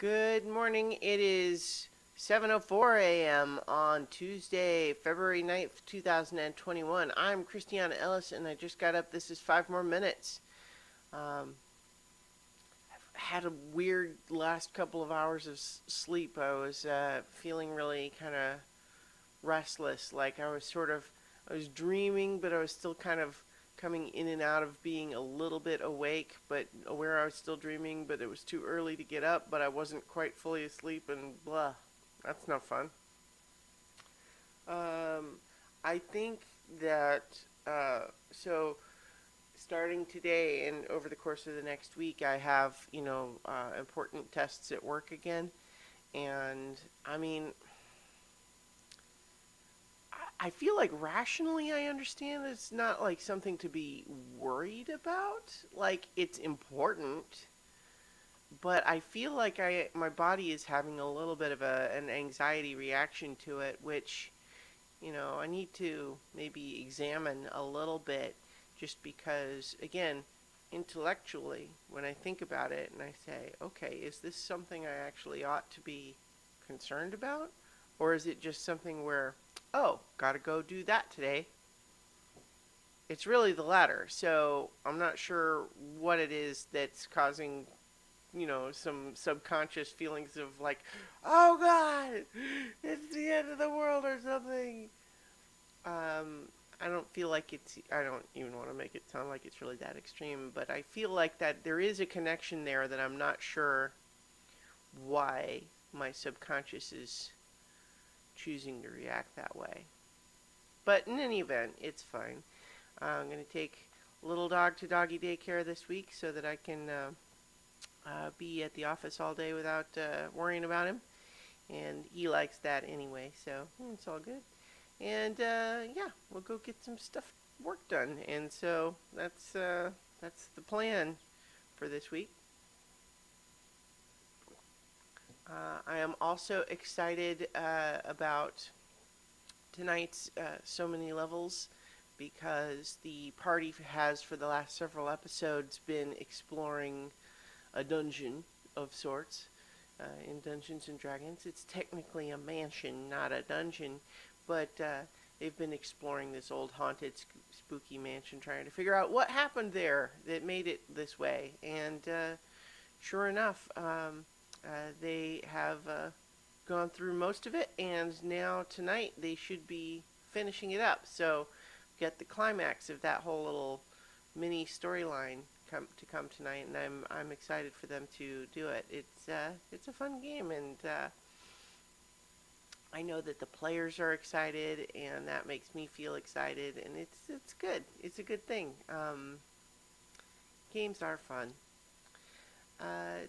Good morning. It is 7:04 a.m. on Tuesday, February 9th, 2021. I'm Christiana Ellis, and I just got up. This is 5 more minutes. Um, I've had a weird last couple of hours of sleep. I was feeling really kind of restless, like I was dreaming, but I was still kind of coming in and out of being a little bit awake, but aware I was still dreaming, but it was too early to get up, but I wasn't quite fully asleep, and blah. That's not fun. Um, I think that, so starting today and over the course of the next week, I have, important tests at work again. And I mean, I feel like rationally I understand it's not like something to be worried about. Like it's important, but I feel like my body is having a little bit of an anxiety reaction to it, which I need to maybe examine a little bit, just because again, intellectually, when I think about it and I say, okay, is this something I actually ought to be concerned about, or is it just something where, oh, gotta go do that today? It's really the latter. So I'm not sure what it is that's causing, some subconscious feelings of like, oh God, it's the end of the world or something. I don't feel like I don't even want to make it sound like it's really that extreme, but I feel like that there is a connection there that I'm not sure why my subconscious is choosing to react that way. But in any event, it's fine. I'm going to take little dog to doggy daycare this week so that I can be at the office all day without worrying about him. And he likes that anyway, so it's all good. And yeah, we'll go get some work done. And so that's the plan for this week. I am also excited about tonight's So Many Levels, because the party has for the last several episodes been exploring a dungeon of sorts in Dungeons and Dragons. It's technically a mansion, not a dungeon, but they've been exploring this old haunted, spooky mansion, trying to figure out what happened there that made it this way. And sure enough, they have gone through most of it, and now tonight they should be finishing it up. So get the climax of that whole little mini storyline come tonight, and I'm excited for them to do it. It's a fun game, and I know that the players are excited, and that makes me feel excited, and it's good. It's a good thing. Games are fun.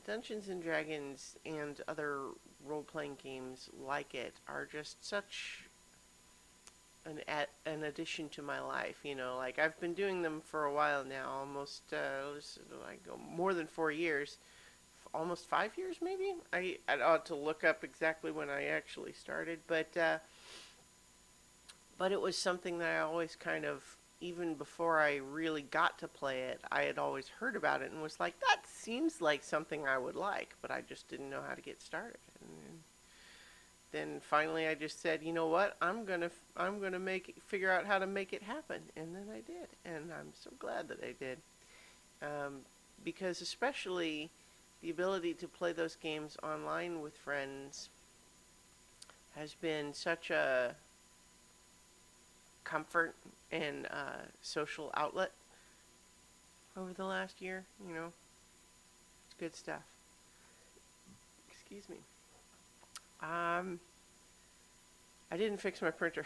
Dungeons and Dragons and other role-playing games like it are just such an addition to my life. Like I've been doing them for a while now, almost like more than 4 years, almost 5 years maybe. I ought to look up exactly when I actually started, but it was something that I always kind of, even before I really got to play it, I had always heard about it and was like, that seems like something I would like, but I just didn't know how to get started. And then finally I just said, you know what, I'm gonna figure out how to make it happen, and then I did, and I'm so glad that I did, because especially the ability to play those games online with friends has been such a comfort and social outlet over the last year. It's good stuff. Excuse me. I didn't fix my printer.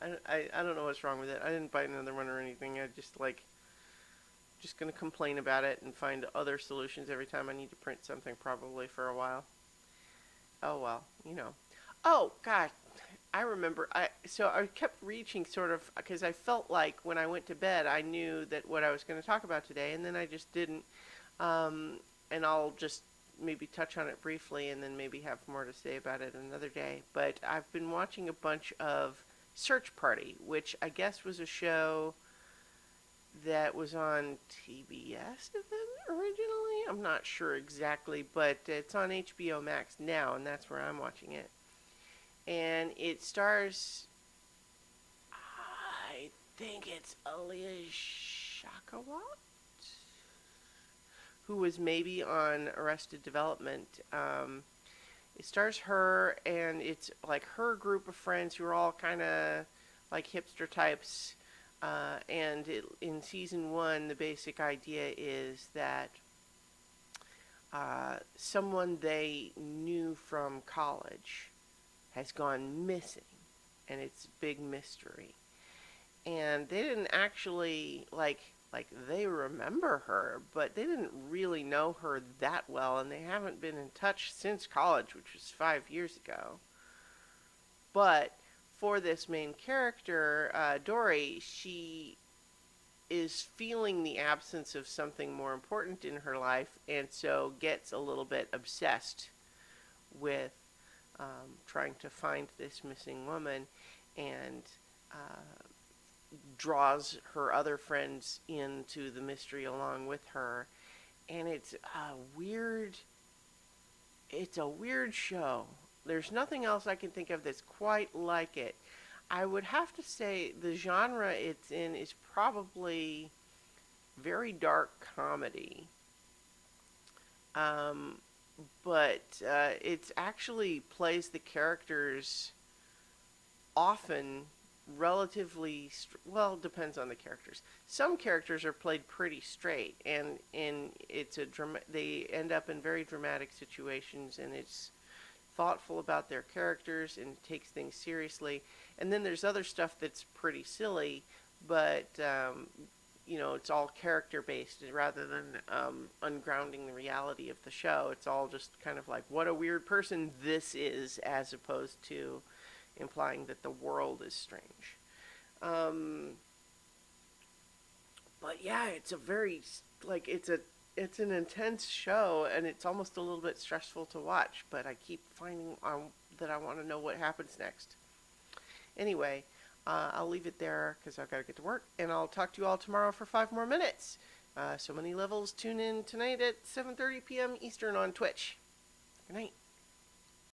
I don't know what's wrong with it. I didn't buy another one or anything. I just gonna complain about it and find other solutions every time I need to print something, probably for a while. Oh well, Oh God, I remember. So I kept reaching sort of, because I felt like when I went to bed I knew that what I was going to talk about today, and then I just didn't. And I'll just maybe touch on it briefly, and then maybe have more to say about it another day. But I've been watching a bunch of Search Party, which I guess was a show that was on TBS originally. I'm not sure exactly, but it's on HBO Max now, and that's where I'm watching it. And it stars, I think it's Alia Shakawat, who was maybe on Arrested Development. It stars her, and it's like her group of friends who are all kind of like hipster types. In season one, the basic idea is that someone they knew from college has gone missing, and it's a big mystery. And they didn't actually like they remember her, but they didn't really know her that well, and they haven't been in touch since college, which was 5 years ago. But for this main character, Dory, she is feeling the absence of something more important in her life, and so gets a little bit obsessed with trying to find this missing woman, and draws her other friends into the mystery along with her. And it's a weird show. There's nothing else I can think of that's quite like it. I would have to say the genre it's in is probably very dark comedy. But it actually plays the characters often relatively well, depends on the characters. Some characters are played pretty straight, and it's they end up in very dramatic situations, and it's thoughtful about their characters and takes things seriously. And then there's other stuff that's pretty silly, but it's all character based rather than ungrounding the reality of the show. It's all just kind of like what a weird person this is, as opposed to implying that the world is strange. But yeah, it's a very it's an intense show, and it's almost a little bit stressful to watch, but I keep finding that I want to know what happens next. Anyway, I'll leave it there because I've got to get to work, and I'll talk to you all tomorrow for 5 more minutes. So Many Levels, tune in tonight at 7:30 p.m. Eastern on Twitch. Good night.